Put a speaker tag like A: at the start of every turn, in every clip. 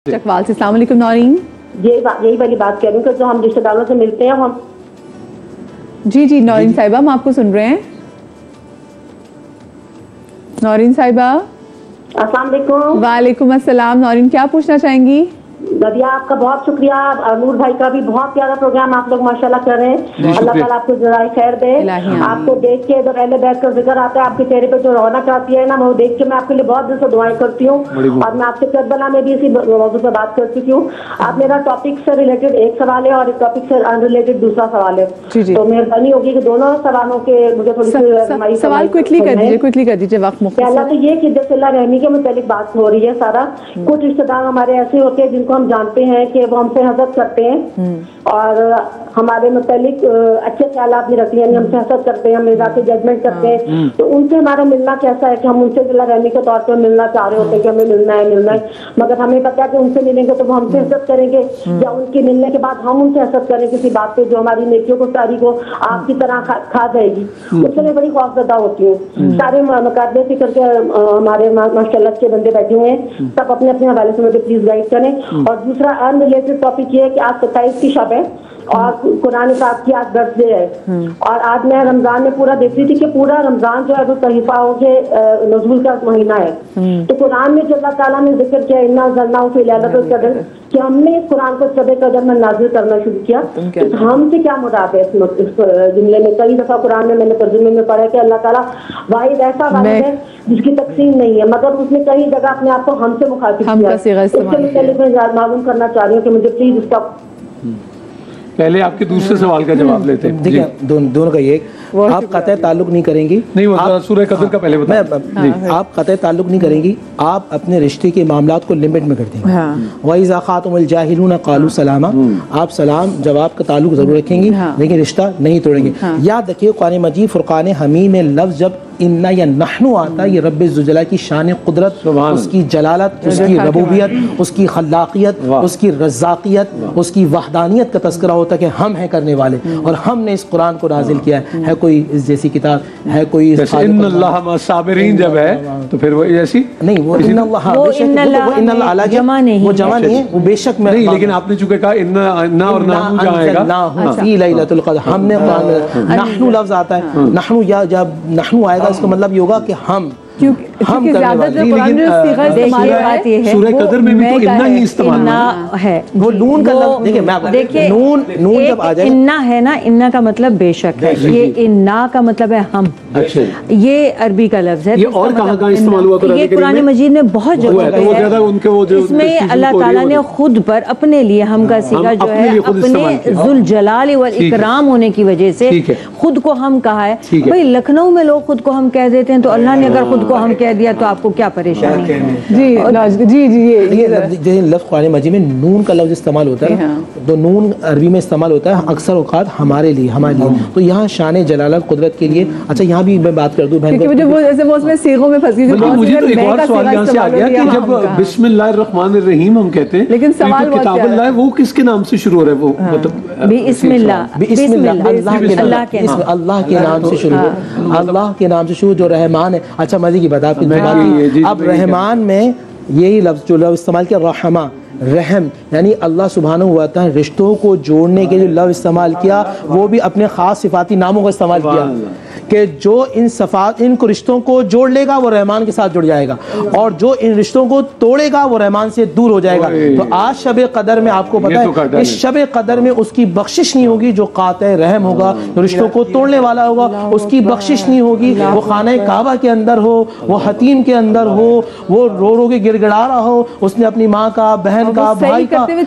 A: चकवाल से। अस्सलाम वालेकुम नौरीन।
B: यही वाली बात कह रही हूँ कि जो हम रिश्तेदारों से मिलते हैं हम
A: जी नौरीन साहिबा हम आपको सुन रहे हैं। नौरीन साहिबा।
B: अस्सलाम वालेकुम।
A: वालेकुम अस्सलाम। नौरीन क्या पूछना चाहेंगी?
B: नदिया आपका बहुत शुक्रिया। नूर भाई का भी बहुत प्यारा प्रोग्राम आप लोग माशाल्लाह कर रहे हैं। अल्लाह ताला आपको जज़ाए खैर दे। आपको देख के जब अहले बैत का जिक्र आता है आपके चेहरे पे जो रौनक आती है ना वो देख के मैं आपके लिए बहुत दिल से दुआएं करती हूँ। और मैं आपसे करबला में भी इसी मौजू पर बात कर चुकी हूँ। आप मेरा टॉपिक से रिलेटेड एक सवाल है और एक टॉपिक से अनरिलेटेड दूसरा सवाल है, तो मेहरबानी होगी कि दोनों सवालों के मुझे थोड़ी सी
A: सवाल क्विकली कर दीजिए वक्त मुख्तसर।
B: पहला तो ये कि जैसे अल्लाह रहमी के मुतालिक बात हो रही है सारा कुछ रिश्तेदार हमारे ऐसे होते हैं जिनको हम जानते हैं कि वो हमसे हसद करते हैं और हमारे मुतालिक अच्छे ख्यालात नहीं रखते हैं, हमसे हसद करते हैं, हमें जाके जजमेंट करते हैं। तो उनसे हमारा मिलना कैसा है कि हम उनसे अल्लाह रहमी के तौर पर मिलना चाह रहे होते हैं कि हमें मिलना है, मगर हमें पता है कि उनसे मिलेंगे तो वो हमसे हसद करेंगे या उनके मिलने के बाद हम उनसे हसद करें किसी बात पे जो हमारी नेकियों को सारी को आग की तरह खा जाएगी। उससे मैं बड़ी खौफजदा होती हूँ। सारे मुकाबले से करके हमारे माशाल्लाह के बंदे बैठे हुए हैं, सब अपने अपने हवाले से मुझे प्लीज गाइड करें। और दूसरा अनरिलेटेड टॉपिक ये है कि आज 27 की शब है और कुरान साहब की आज बर्थडे है और आज मैं रमजान में पूरा देख रही थी कि पूरा रमजान जो है वो तहफ़ाओं के नज़ुल का महीना है। तो कुरान में जो अल्लाह ताला ने जिक्र किया इन्ना ज़ल्नाहु फ़ी लैलतिल क़द्र कि हमने इस कुरान को शब कदर में नाज़िल करना शुरू किया। तो हमसे क्या मुराद है इस जुमले में? कई दफ़ा कुरान में मैंने तर्जुमे में पढ़ा कि अल्लाह ताला वाहिद ऐसा वाहिद है जिसकी तकसीम नहीं है, मगर उसने कई जगह अपने आप को हमसे मुखातिब किया। इसके मुतालिक मैं मालूम करना चाह रही हूँ कि मुझे प्लीज इसका
C: पहले आपके दूसरे सवाल का जवाब लेते हैं।
D: देखिए दोनों का ये आप कतई ताल्लुक नहीं करेंगी।
C: नहीं वो सूरह कदर का पहले बताएं।
D: आप कतई ताल्लुक नहीं करेंगी, आप अपने रिश्ते के मामलात को लिमिट में कर देंगे। वइज़ा ख़ातमुल जाहिलून क़ालू सलामा, आप सलाम जवाब का ताल्लुक जरूर रखेंगी लेकिन रिश्ता नहीं तोड़ेंगे। याद रखिए कुरान मजीद फुरकान हमीद में लफ्ज़ जब इन्ना या नहनु आता है ये रब्बे ज़ुजला की शान कुदरत, उसकी जलालत, उसकी रबूबियत, उसकी खल्लाकियत, उसकी रज़ाकियत, उसकी वहदानियत का तज़किरा होता है कि हम हैं करने वाले और हमने इस कुरान को नाजिल किया है कोई इस जैसी किताब है कोई
C: इन्नल्लाह मअस-साबिरीन जब है तो फिर वो ऐसी नहीं वो इन्नल्लाह
D: जमा नहीं है वो बेशक
C: नहीं, लेकिन आपने चूंकि कहा इन्ना और नाहू कहाँ आएगा
D: फी लैलतुल क़द्र हमने नहनु लफ्ज़ आता है नहनु या जब नहनु आएगा इसका मतलब ये होगा कि हम
C: सूरह कदर में भी तो इन्ना ही इस्तेमाल
D: है। वो नून का लफ्ज़ देखिए नून जब आ जाए
E: इन्ना है ना, इन्ना का मतलब बेशक है, ये इन्ना का मतलब है हम। ये अरबी का लफ्ज़ है।
C: ये और कहाँ इस्तेमाल हुआ?
E: ये कुरान मजीद में बहुत जगह इसमें अल्लाह ताला ने खुद पर अपने लिए हम का सीगा जो है अपने जुल जलाल वल इकराम होने की वजह से खुद को हम कहा है। भाई लखनऊ में लोग खुद को हम कह देते हैं तो अल्लाह ने अगर खुद को हम कह दिया तो आपको क्या परेशानी?
D: ये लफ्ज़ कुरान मजीद में नून का लफ्ज़ इस्तेमाल होता है तो नून अरबी में इस्तेमाल होता है अक्सर औक़ात हमारे लिए तो यहाँ शान जलालत कुदरत के लिए। अच्छा यहाँ भी मैं बात कर दूँ बहन,
A: वो उसमें सीगों में फंस गई।
C: मुझे तो एक और सवाल यहाँ से आ गया कि जब बिस्मिल्लाहिर्रहमानिर्रहीम हम कहते हैं लेकिन सवाल किताबुल्लाह है वो किसके नाम से शुरू हो रहा है? वो मतलब
D: बिस्मिल्लाह अल्लाह के नाम से शुरू, अल्लाह के नाम से शुरू जो रहमान है। अच्छा मज़े की बात अब रहमान में यही लफ्ज़ जो लफ्ज़ इस्तेमाल किया रहमा रहम यानी अल्लाह सुब्हानहू व तआला रिश्तों को जोड़ने के लिए लफ्ज़ इस्तेमाल किया वो भी अपने ख़ास सिफाती नामों का इस्तेमाल किया कि जो इन रिश्तों को जोड़ लेगा वो रहमान के साथ जुड़ जाएगा और जो इन रिश्तों को तोड़ेगा वो रहमान से दूर हो जाएगा। तो आज शब कदर में आपको पता है इस शब कदर में उसकी बख्शिश नहीं होगी जो काते रहम होगा, जो रिश्तों को तोड़ने वाला होगा उसकी बख्शिश नहीं होगी। वो खाने काबा के अंदर हो, वो हतीम के अंदर हो, वो रो रो के गिड़गिड़ा रहा हो, उसने अपनी माँ का बहन का भाई का क्योंकि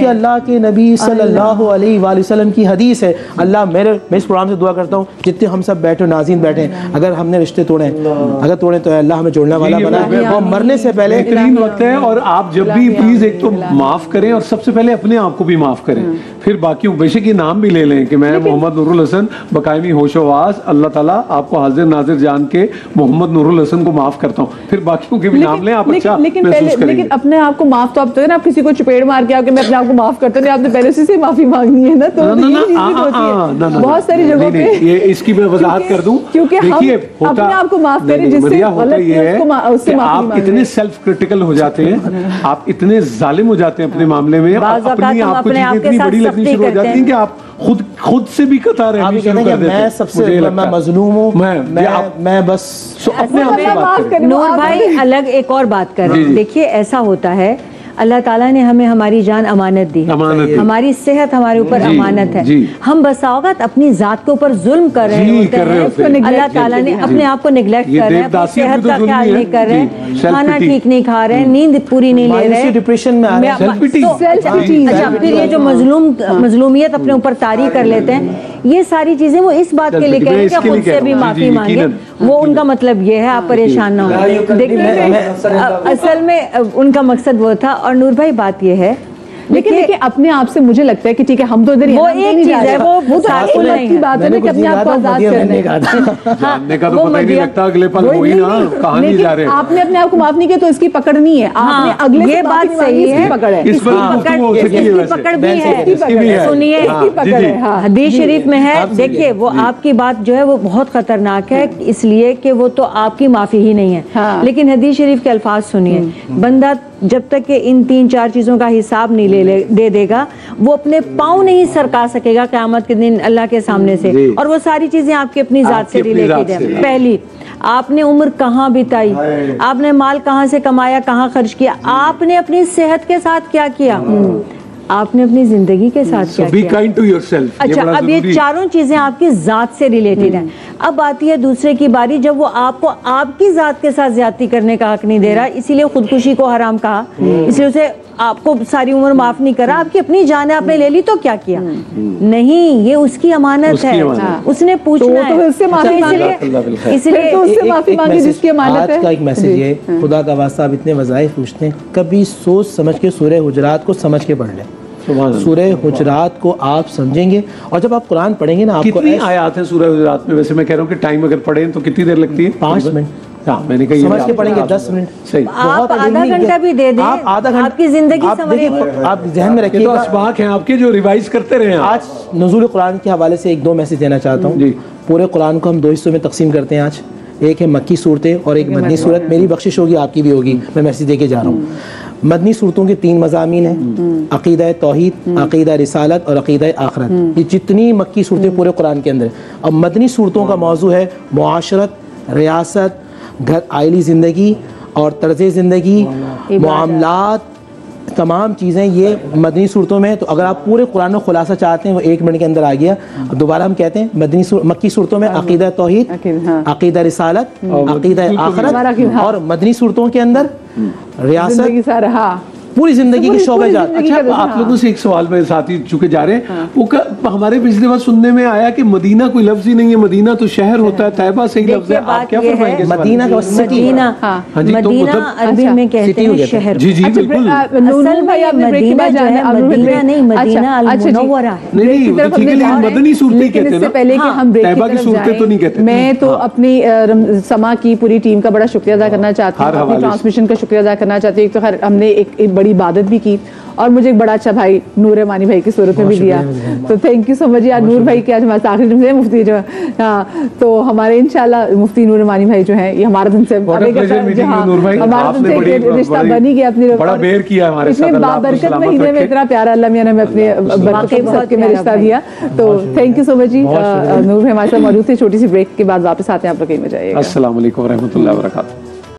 D: अल्लाह के नबी सल्लल्लाहु अलैहि वसल्लम की हदीस है। अल्लाह मैं इस प्रोग्राम से दुआ करता हूँ जितने हम सब बैठे नाज़रीन बैठे अगर हमने रिश्ते तोड़े अगर तोड़े तो अल्लाह हमें जोड़ने वाला बनाए और मरने से पहले
C: बेहतरीन वक्त है। और आप जब भी प्लीज एक तो माफ करें और सबसे पहले अपने आप को भी माफ करें, फिर बाकियों बेशक ये नाम भी ले लें कि मैं मोहम्मद नूरुल हसन बकायमी होशोवास अल्लाह ताला आपको हाजिर नाजिर जान के मोहम्मद नूरुल हसन को माफ करता हूँ, फिर बाकियों के भी नाम लें आप। अच्छा ہمیشہ محسوس کریں گے.
A: لیکن اپنے آپ کو معاف تو آپ تو ہے نا, آپ کسی کو چپیڑ مار کے میں اپنے آپ کو معاف کرتا ہوں, آپ نے پہلے اسی سے معافی مانگنی ہے نا, تو بہت ساری جگہوں پہ
C: یہ اس کی میں وضاحت کر دوں,
A: کیونکہ ہم اپنے آپ کو معاف کریں جس سے غلط ہے اس سے معافی مانگیں.
C: آپ اتنے سیلف کرٹیکل ہو جاتے ہیں, آپ اتنے ظالم ہو جاتے ہیں اپنے معاملے میں, اپنی آپ کو چیزیں اتنی بڑی لگنی شروع ہو جاتی ہیں کہ آپ خود سے بھی قطع رہنی شروع کر دیتے ہیں.
D: میں سب سے میں مظلوم ہوں, میں بس
C: اپنے آپ سے بات کریں.
E: نور بھائی الگ ایک اور بات کر رہے ہیں, دیکھیے ایسا ہوتا ہے اللہ تعالیٰ نے ہمیں ہماری جان امانت دی, ہماری صحت ہمارے اوپر امانت ہے, ہم بسا اوقات اپنی ذات کے اوپر ظلم کر رہے ہوتے ہیں, اللہ تعالیٰ نے اپنے آپ کو نگلیکٹ کر رہے ہیں, اپنی صحت کا خیال نہیں کر رہے, کھانا ٹھیک نہیں کھا رہے, نیند پوری نہیں لے رہے,
D: ڈپریشن میں آ رہے ہیں.
E: اچھا پھر یہ جو مظلومیت اپنے اوپر طاری کر لیتے ہیں, یہ ساری چیزیں وہ اس بات کے لیے کہہ رہے ہیں کہ خود سے بھی معافی مانگے, وہ ان کا مطلب یہ ہے, آپ پریشان نہ ہو. دیکھیے اصل میں ان کا مقصد وہ تھا. اور نور بھائی بات یہ ہے
A: لیکن اپنے آپ سے مجھے لگتا ہے کہ ٹھیک ہے ہم تو ادھر
E: وہ ایک چیز ہے, وہ
A: کی بات ہے نا کہ اپنے آپ کو آزاد کرنے کا,
C: جاننے کا تو پتہ ہی نہیں لگتا اگلے پل وہی نا کہاں نہیں جا رہے.
A: آپ نے اپنے آپ کو معاف نہیں کیا تو اس کی پکڑ نہیں ہے, آپ نے اگلے
E: یہ بات صحیح ہے,
A: پکڑ ہے,
E: اس کی پکڑ بھی ہے. سنیے حدیث شریف میں ہے, دیکھیے وہ آپ کی بات جو ہے وہ بہت خطرناک ہے, اس لیے کہ وہ تو آپ کی معافی ہی نہیں ہے, لیکن حدیث شریف کے الفاظ سنیے, بندہ جب تک کہ ان 3-4 چیزوں کا حساب نہیں دے دے گا وہ اپنے پاؤں نہیں سرکا سکے گا قیامت کے دن اللہ کے سامنے سے. اور وہ ساری چیزیں آپ کی اپنی ذات سے ریلیٹڈ ہیں. پہلی, آپ نے عمر کہاں بتائی, آپ نے مال کہاں سے کمایا, کہاں خرچ کیا, آپ نے اپنی صحت کے ساتھ کیا کیا, آپ نے اپنی زندگی کے ساتھ کیا کیا. اچھا اب یہ چاروں چیزیں آپ کی ذات سے ریلیٹڈ ہیں. اب آتی ہے دوسرے کی باری جب وہ آپ کو آپ کی ذات کے ساتھ زیادتی کرنے کا حق نہیں دے رہا, اسی لیے خودکشی کو حرام کہا, اس لیے اسے آپ کو ساری عمر معاف نہیں کرا, آپ کی اپنی جان آپ نے لے لی تو کیا کیا, نہیں یہ اس کی امانت ہے, اس نے پوچھنا ہے, اس لیے
A: معافی مانگی جس کی امانت ہے.
D: آج کا ایک میسج ہے, خدا کا واسطہ آپ اتنے وظائف پوچھتے ہیں, کبھی سوچ سمجھ کے سورہ حجرات کو سمجھ کے پڑھ لیں. سورہ حجرات کو آپ سمجھیں گے, اور جب آپ قرآن پڑھیں گے نا, آپ کو
C: کتنی آیات ہیں سورہ حجرات میں؟ ویسے میں کہہ رہا ہوں کہ ٹائم اگر پڑھیں تو کتنی دیر لگتی ہے؟
D: 5 منٹ.
C: میں نے کہا
D: سمجھ کے پڑھیں گے 10 منٹ,
E: آپ آدھا گھنٹہ بھی دے دیں, آپ کی زندگی سمجھیں.
D: آپ ذہن میں رکھیے
C: گا اسباق ہیں آپ کے جو ریوائز کرتے رہے ہیں.
D: آج نزول قرآن کے حوالے سے 1-2 میسج دینا چاہتا ہوں. پورے قرآن کو ہم 2 حصوں میں تقسیم کرتے ہیں آج, ایک ہے مکی صورتیں اور ایک مدنی صورت. میری بخشش ہوگی, آپ کی بھی ہوگی, میں میسج دے کے جا رہا ہوں. مدنی صورتوں کے 3 مضامین ہیں, عقیدہ توحید, عقیدہ رسالت اور عقیدہ آخرت. یہ جتنی مکی صورتیں پورے قرآن کے اندر ہیں. اب مدنی صورتوں کا موضوع ہے معاشرت, ریاست, گھر, عائلی زندگی اور طرز زندگی, معاملات, تمام چیزیں یہ مدنی صورتوں میں. تو اگر آپ پورے قرآن میں خلاصہ چاہتے ہیں وہ 1 منٹ کے اندر آ گیا. دوبارہ ہم کہتے ہیں مکی صورتوں میں عقیدہ توحید, عقیدہ رسالت, عقیدہ آخرت, اور مدنی صورتوں کے اندر ریاست, پوری زندگی کے شعبے جات.
C: اچھا آپ لوگوں سے ایک سوال میں ساتھی چکے جا رہے ہیں, وہ ہمارے پچھلے بار سننے میں آیا کہ مدینہ کوئی لفظ ہی نہیں ہے, مدینہ تو شہر ہوتا ہے, طیبہ سے ہی لفظ ہے. آپ کیا فرمائیں گے؟
D: مدینہ کا
E: مدینہ عربی میں کہتے ہیں شہر.
C: جی جی بالکل.
E: اصل میں مدینہ جو ہے مدینہ نہیں, مدینہ المنورہ ہے.
C: نہیں مدنی صورتیں کہتے ہیں,
A: پہلے کہ ہم بریک
C: طیبہ کی صورتیں تو نہیں کہتے.
A: میں تو اپنی سما کی پوری ٹیم کا بڑا شکریہ ادا کرنا چاہتی ہوں, اپنی ٹرانسمیشن کا شکریہ ادا کرنا چاہتی ہوں. ایک تو ہم نے ایک بڑی عبادت بھی کی, اور مجھے ایک بڑا اچھا بھائی نور رحمانی بھائی کی صورت میں بھی دیا, تو تھینک یو سو مچ یار. نور بھائی کے آج ہمارے آخری دن سے مفتی جو ہاں, تو ہمارے انشاءاللہ مفتی نور رحمانی بھائی جو ہیں یہ ہمارے دن سے ہمارے دن سے رشتہ بنی گیا, اپنی
C: بڑا بیر کیا ہمارے ساتھ.
A: اتنے بابرکت مہینے میں اتنا پیارا اللہ میاں نے ہمیں اپنے برکت کے میں رشتہ دیا, تو تھینک یو سو مچ جی. نور بھائی ہمارے ساتھ موجود تھے. چھوٹی سی بریک کے بعد واپس آتے ہیں, آپ لوگ کہیں میں جائیے گا.
C: السلام علیکم و رحمۃ اللہ وبرکاتہ.